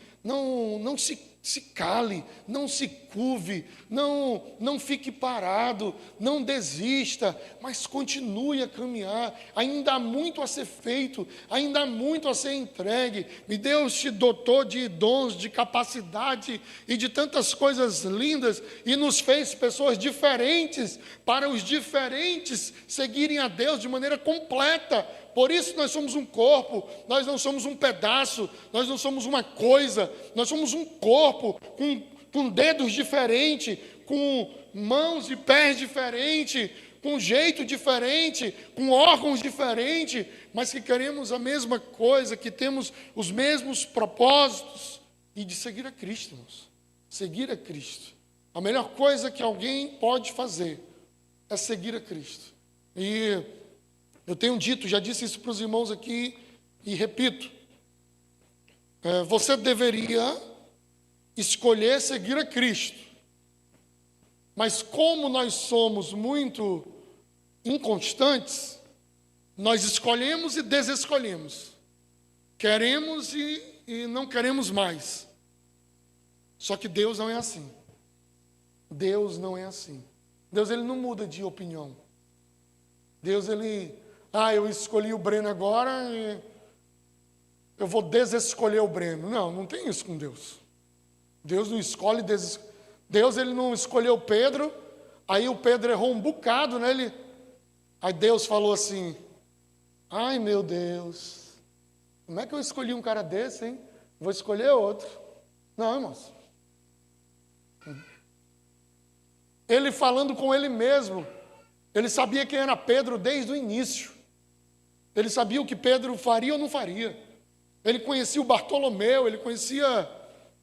cale, não se curve, não fique parado, não desista, mas continue a caminhar. Ainda há muito a ser feito, ainda há muito a ser entregue. E Deus te dotou de dons, de capacidade e de tantas coisas lindas e nos fez pessoas diferentes para os diferentes seguirem a Deus de maneira completa. Por isso nós somos um corpo, nós não somos um pedaço, nós não somos uma coisa, nós somos um corpo com dedos diferentes, com mãos e pés diferentes, com jeito diferente, com órgãos diferentes, mas que queremos a mesma coisa, que temos os mesmos propósitos e de seguir a Cristo, irmãos. Seguir a Cristo. A melhor coisa que alguém pode fazer é seguir a Cristo. E eu tenho dito, já disse isso para os irmãos aqui e repito, você deveria escolher seguir a Cristo, mas como nós somos muito inconstantes, nós escolhemos e desescolhemos, queremos e não queremos mais. Só que Deus não é assim. Deus não é assim. Deus, ele não muda de opinião. Deus, ele... eu escolhi o Breno agora e eu vou desescolher o Breno. Não tem isso com Deus. Deus não escolhe, Deus ele não escolheu Pedro, aí o Pedro errou um bocado, né? Aí Deus falou assim, ai meu Deus, como é que eu escolhi um cara desse, hein? Vou escolher outro. Não, irmãos. Ele falando com ele mesmo, ele sabia quem era Pedro desde o início. Ele sabia o que Pedro faria ou não faria. Ele conhecia o Bartolomeu, ele conhecia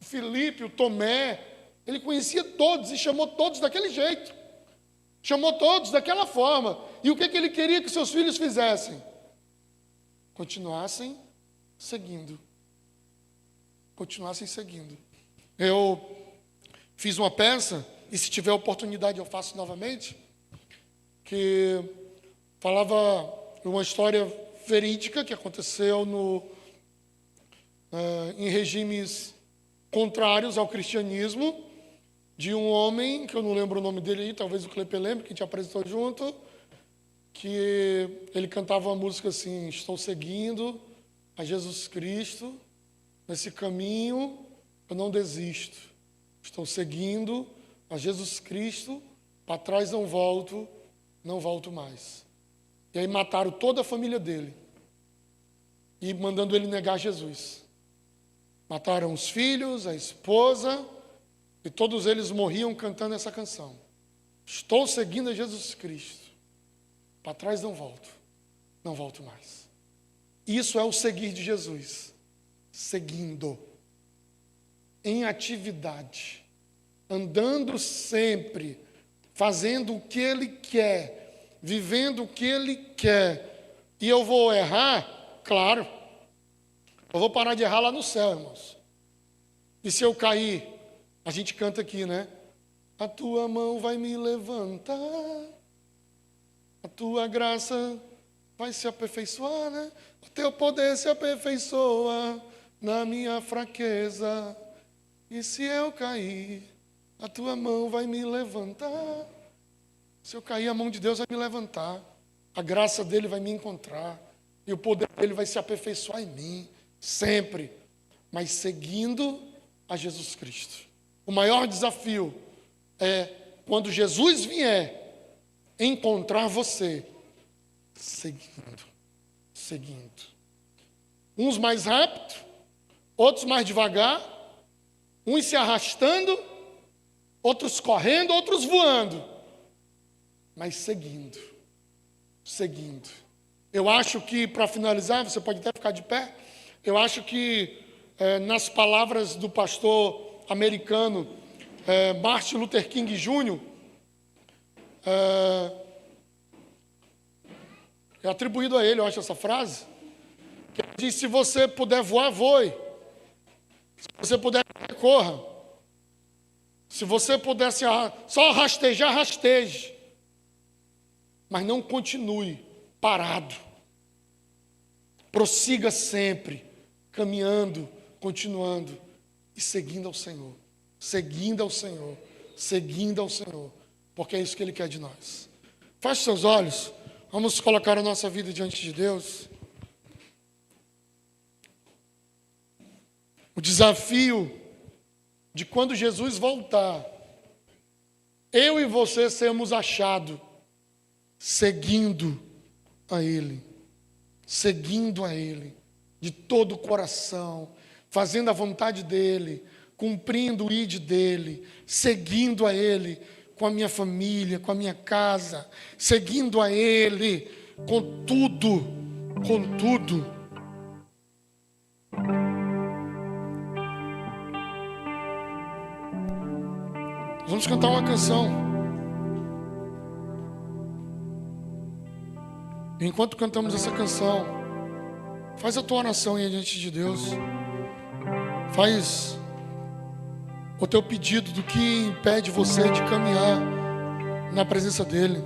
o Filipe, o Tomé. Ele conhecia todos e chamou todos daquele jeito. Chamou todos daquela forma. E o que ele queria que seus filhos fizessem? Continuassem seguindo. Continuassem seguindo. Eu fiz uma peça, e se tiver oportunidade eu faço novamente, que falava uma história verídica que aconteceu em regimes contrários ao cristianismo, de um homem, que eu não lembro o nome dele aí, talvez o Clepe lembre, que te apresentou junto, que ele cantava uma música assim, estou seguindo a Jesus Cristo, nesse caminho eu não desisto, estou seguindo a Jesus Cristo, para trás não volto mais. E aí mataram toda a família dele, e mandando ele negar Jesus. Mataram os filhos, a esposa, e todos eles morriam cantando essa canção. Estou seguindo a Jesus Cristo. Para trás não volto mais. Isso é o seguir de Jesus. Seguindo. Em atividade. Andando sempre. Fazendo o que Ele quer. Vivendo o que Ele quer. E eu vou errar? Claro. Eu vou parar de errar lá no céu, irmãos. E se eu cair? A gente canta aqui, né? A tua mão vai me levantar. A tua graça vai se aperfeiçoar, né? O teu poder se aperfeiçoa na minha fraqueza. E se eu cair, a tua mão vai me levantar. Se eu cair, a mão de Deus vai me levantar. A graça dele vai me encontrar. E o poder dele vai se aperfeiçoar em mim. Sempre. Mas seguindo a Jesus Cristo. O maior desafio é, quando Jesus vier, encontrar você seguindo. Uns mais rápido, outros mais devagar, uns se arrastando, outros correndo, outros voando, mas seguindo. Eu acho que, para finalizar, você pode até ficar de pé, eu acho que nas palavras do pastor americano Martin Luther King Jr., é atribuído a ele, eu acho, essa frase, que ele diz: se você puder voar, voe. Se você puder correr, corra. Se você puder só rastejar, rasteje. Mas não continue parado. Prossiga sempre, caminhando, continuando e seguindo ao Senhor. Seguindo ao Senhor. Seguindo ao Senhor. Porque é isso que Ele quer de nós. Feche seus olhos. Vamos colocar a nossa vida diante de Deus. O desafio de quando Jesus voltar, eu e você sermos achados seguindo a Ele. Seguindo a Ele. De todo o coração. Fazendo a vontade dEle. Cumprindo o ide dEle. Seguindo a Ele. Com a minha família, com a minha casa, seguindo a Ele, com tudo. Vamos cantar uma canção. E enquanto cantamos essa canção, faz a tua oração aí diante de Deus. Faz o teu pedido do que impede você de caminhar na presença dEle.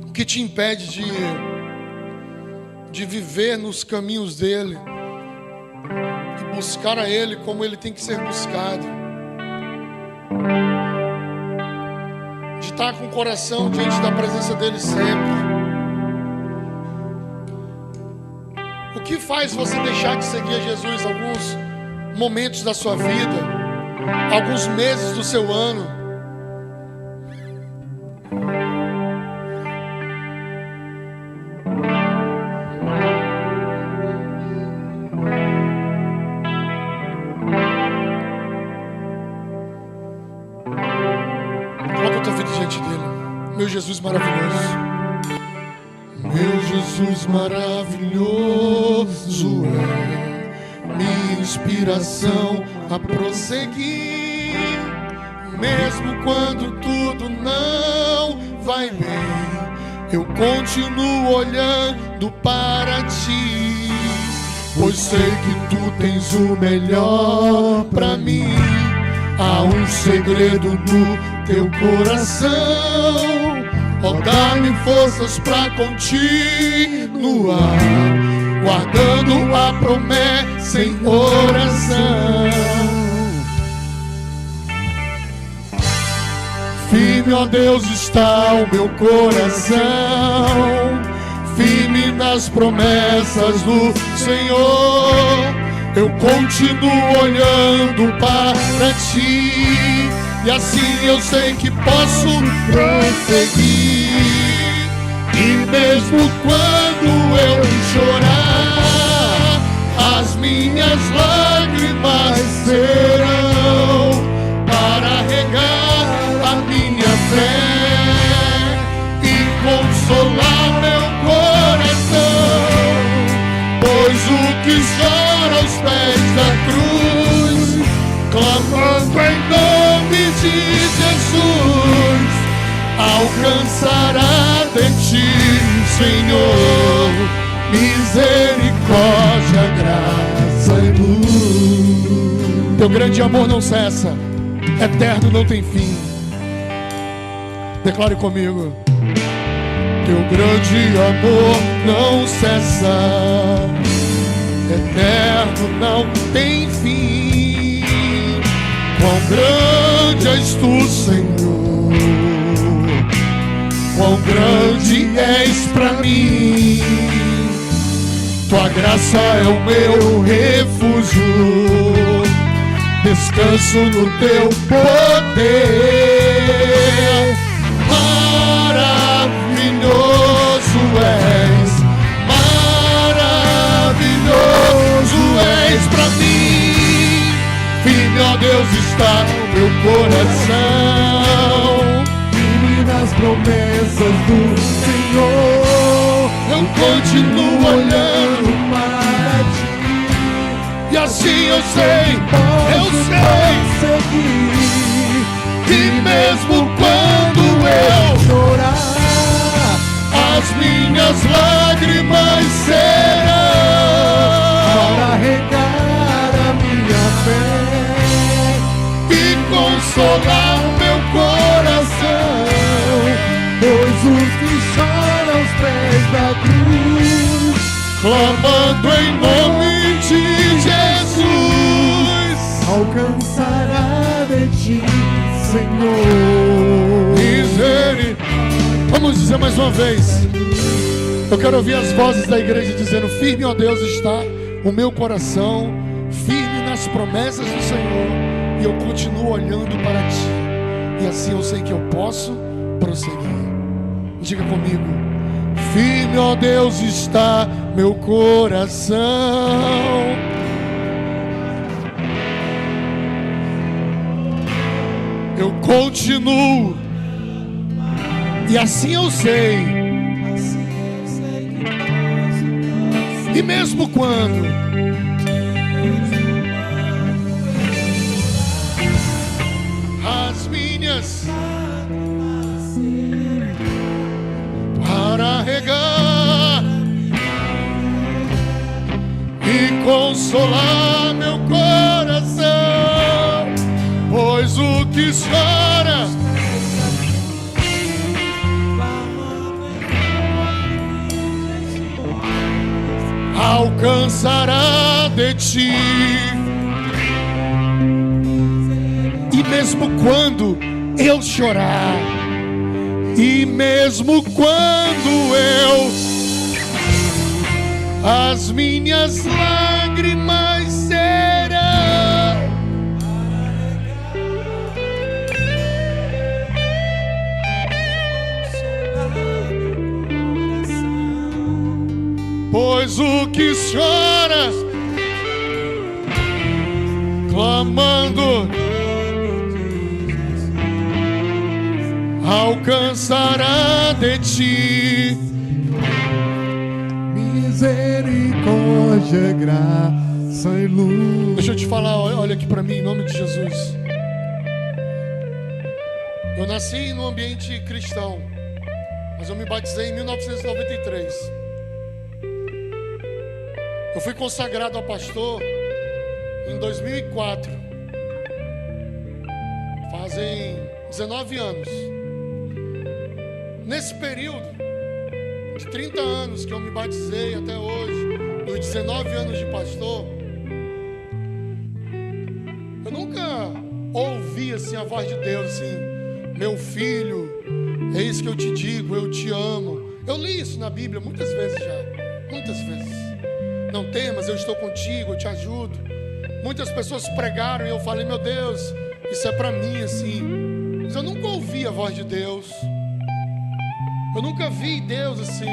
O que te impede de viver nos caminhos dEle e buscar a Ele como Ele tem que ser buscado. De estar com o coração diante da presença dEle sempre. O que faz você deixar de seguir a Jesus alguns momentos da sua vida, alguns meses do seu ano? Coloca a tua vida diante dele. Meu Jesus maravilhoso. Meu Jesus maravilhoso é minha inspiração a prosseguir, mesmo quando tudo não vai bem, eu continuo olhando para ti, pois sei que tu tens o melhor para mim. Há um segredo no teu coração. Oh, dá-me forças pra continuar, guardando a promessa em oração. Firme, ó Deus, está o meu coração, firme nas promessas do Senhor. Eu continuo olhando para ti, e assim eu sei que posso prosseguir. E mesmo quando eu chorar, as minhas lágrimas serão para regar a minha fé e consolar meu coração, pois o que chora aos pés da cruz, clamando em nome de Jesus, alcançará de ti, Senhor, misericórdia, graça e luz. Teu grande amor não cessa, eterno não tem fim. Declare comigo. Teu grande amor não cessa, eterno não tem fim. Quão grande és tu, Senhor, quão grande és pra mim. Tua graça é o meu refúgio, descanso no teu poder. Maravilhoso és, maravilhoso és pra mim. Firme, ó Deus, está o meu coração, firme nas promessas do Senhor. Eu continuo olhando para ti, e assim eu sei seguir. E mesmo quando eu chorar, as minhas lágrimas serão para regar a minha fé e consolar o meu coração, pois os que choram aos pés da cruz, clamando em nome de Jesus, alcançará de ti, Senhor, misericórdia. Vamos dizer mais uma vez. Eu quero ouvir as vozes da igreja dizendo: firme, ó Deus, está o meu coração, firme nas promessas do Senhor, e eu continuo olhando para ti, e assim eu sei que eu posso prosseguir. Diga comigo: firme, ó Deus, está meu coração. Eu continuo, e assim eu sei, e mesmo quando as minhas para regar e consolar meu coração, pois o que chora alcançará de ti. E mesmo quando eu chorar, e mesmo quando as minhas lágrimas serão pois o que choras, clamando, alcançará de ti misericórdia, graça e luz. Deixa eu te falar, olha aqui para mim, em nome de Jesus. Eu nasci num ambiente cristão, mas eu me batizei em 1993. Eu fui consagrado a pastor em 2004. Fazem 19 anos. Nesse período de 30 anos que eu me batizei até hoje, dos 19 anos de pastor, eu nunca ouvi assim a voz de Deus assim: meu filho, é isso que eu te digo, eu te amo. Eu li isso na Bíblia muitas vezes já, muitas vezes. Não temas, eu estou contigo, eu te ajudo. Muitas pessoas pregaram e eu falei: meu Deus, isso é para mim assim. Mas eu nunca ouvi a voz de Deus. Eu nunca vi Deus assim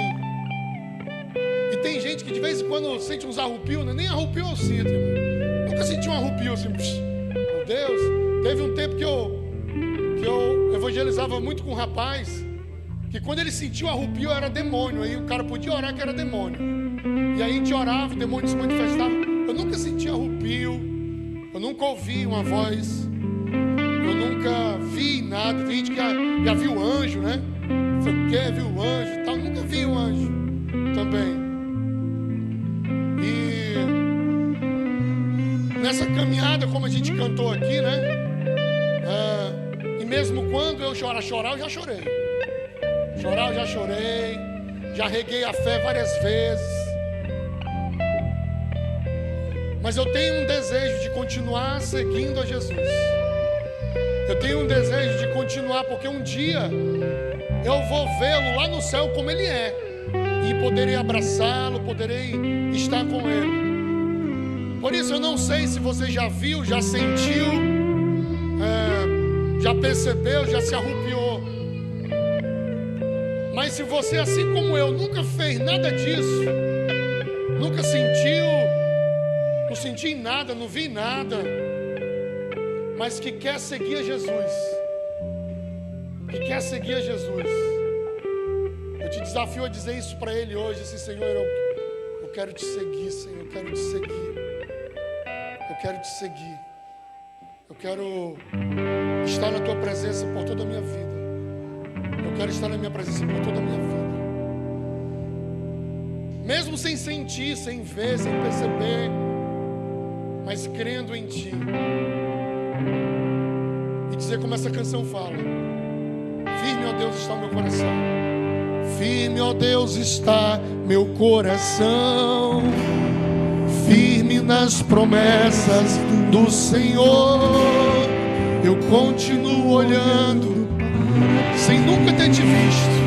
tem gente que de vez em quando sente uns arrupios, né? Nem arrupio eu sinto, irmão. Nunca senti um arrupio assim, meu Deus. Teve um tempo que eu evangelizava muito com um rapaz, que quando ele sentiu arrupio era demônio. Aí o cara podia orar que era demônio. E aí a gente orava, o demônio se manifestava. Eu nunca senti arrupio, eu nunca ouvi uma voz, eu nunca vi nada. Tem gente que já viu anjo, né? Você quer, viu o anjo e tal. Eu nunca vi um anjo também. E nessa caminhada, como a gente cantou aqui, né? E mesmo quando eu chorar, eu já chorei. Chorar, eu já chorei. Já reguei a fé várias vezes. Mas eu tenho um desejo de continuar seguindo a Jesus. Eu tenho um desejo de continuar, porque um dia eu vou vê-lo lá no céu como Ele é. E poderei abraçá-lo, poderei estar com Ele. Por isso eu não sei se você já viu, já sentiu, já percebeu, já se arrupiou. Mas se você, assim como eu, nunca fez nada disso, nunca sentiu, não senti nada, não vi nada, mas que quer seguir a Jesus, eu te desafio a dizer isso para Ele hoje, assim: Senhor, eu quero te seguir, Senhor, eu quero te seguir, eu quero te seguir, eu quero estar na Tua presença por toda a minha vida, eu quero estar na minha presença por toda a minha vida, mesmo sem sentir, sem ver, sem perceber, mas crendo em Ti. E dizer como essa canção fala: firme, ó Deus, está o meu coração. Firme, ó Deus, está meu coração. Firme nas promessas do Senhor. Eu continuo olhando sem nunca ter te visto.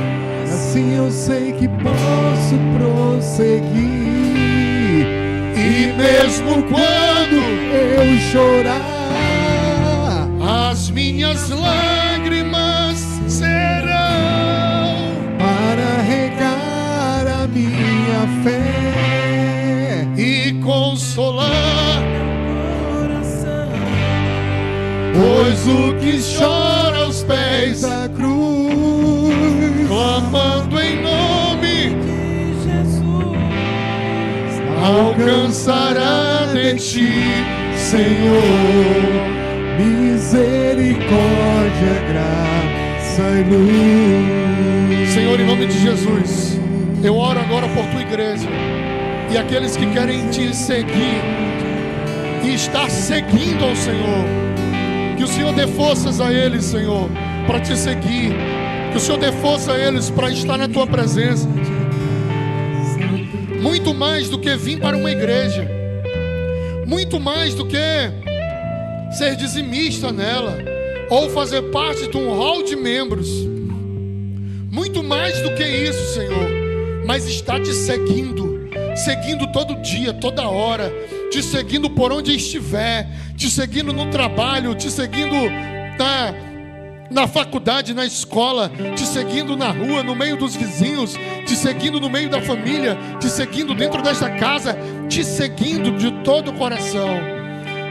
Assim eu sei que posso prosseguir. E mesmo quando eu chorar, as minhas lágrimas serão para regar a minha fé e consolar, pois o que chora aos pés da cruz, clamando em nome de Jesus, alcançará de Ti, Senhor, misericórdia, graça e luz. Senhor, em nome de Jesus, eu oro agora por Tua igreja e aqueles que querem Te seguir e estar seguindo ao Senhor. Que o Senhor dê forças a eles, Senhor, para Te seguir. Que o Senhor dê força a eles para estar na Tua presença. Muito mais do que vir para uma igreja, muito mais do que ser dizimista nela, ou fazer parte de um hall de membros, muito mais do que isso, Senhor, mas está Te seguindo, seguindo todo dia, toda hora, Te seguindo por onde estiver, Te seguindo no trabalho, Te seguindo na faculdade, na escola, Te seguindo na rua, no meio dos vizinhos, Te seguindo no meio da família, Te seguindo dentro desta casa, Te seguindo de todo o coração.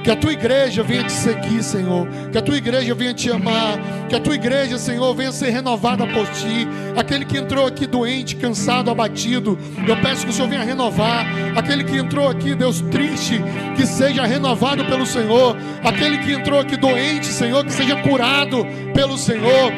Que a Tua igreja venha Te seguir, Senhor. Que a Tua igreja venha Te amar. Que a Tua igreja, Senhor, venha ser renovada por Ti. Aquele que entrou aqui doente, cansado, abatido, eu peço que o Senhor venha renovar. Aquele que entrou aqui, Deus, triste, que seja renovado pelo Senhor. Aquele que entrou aqui doente, Senhor, que seja curado pelo Senhor.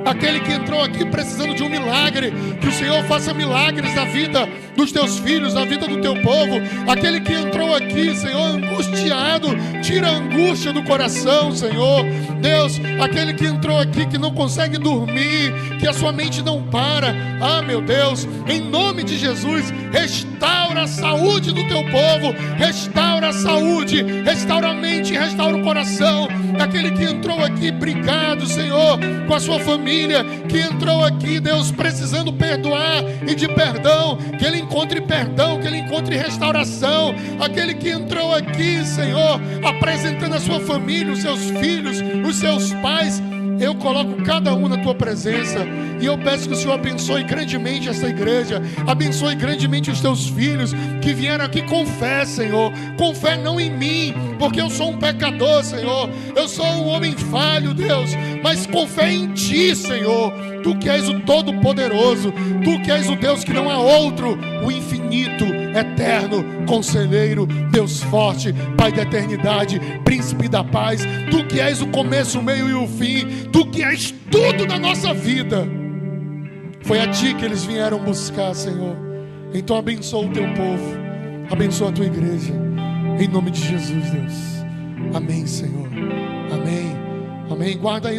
Aquele que entrou aqui precisando de um milagre, que o Senhor faça milagres na vida dos Teus filhos, na vida do Teu povo. Aquele que entrou aqui, Senhor, angustiado, tira a angústia do coração, Senhor. Deus, aquele que entrou aqui que não consegue dormir, que a sua mente não para. Ah, meu Deus, em nome de Jesus, restaura a saúde do Teu povo, restaura a saúde, restaura a mente, restaura o coração. Aquele que entrou aqui brigado, Senhor, com a sua família, que entrou aqui, Deus, precisando perdoar e de perdão, que ele encontre perdão, que ele encontre restauração. Aquele que entrou aqui, Senhor, apresentando a sua família, os seus filhos, os seus pais, eu coloco cada um na Tua presença. E eu peço que o Senhor abençoe grandemente esta igreja, abençoe grandemente os teus filhos que vieram aqui com fé, Senhor. Com fé não em mim, porque eu sou um pecador, Senhor. Eu sou um homem falho, Deus, mas com fé em Ti, Senhor. Tu que és o Todo-Poderoso, Tu que és o Deus que não há outro, o infinito, eterno, conselheiro, Deus forte, Pai da eternidade, príncipe da paz. Tu que és o começo, o meio e o fim. Tu que és tudo na nossa vida. Foi a Ti que eles vieram buscar, Senhor. Então abençoa o Teu povo, abençoa a Tua igreja, em nome de Jesus, Deus. Amém, Senhor. Amém. Amém. Guarda isso.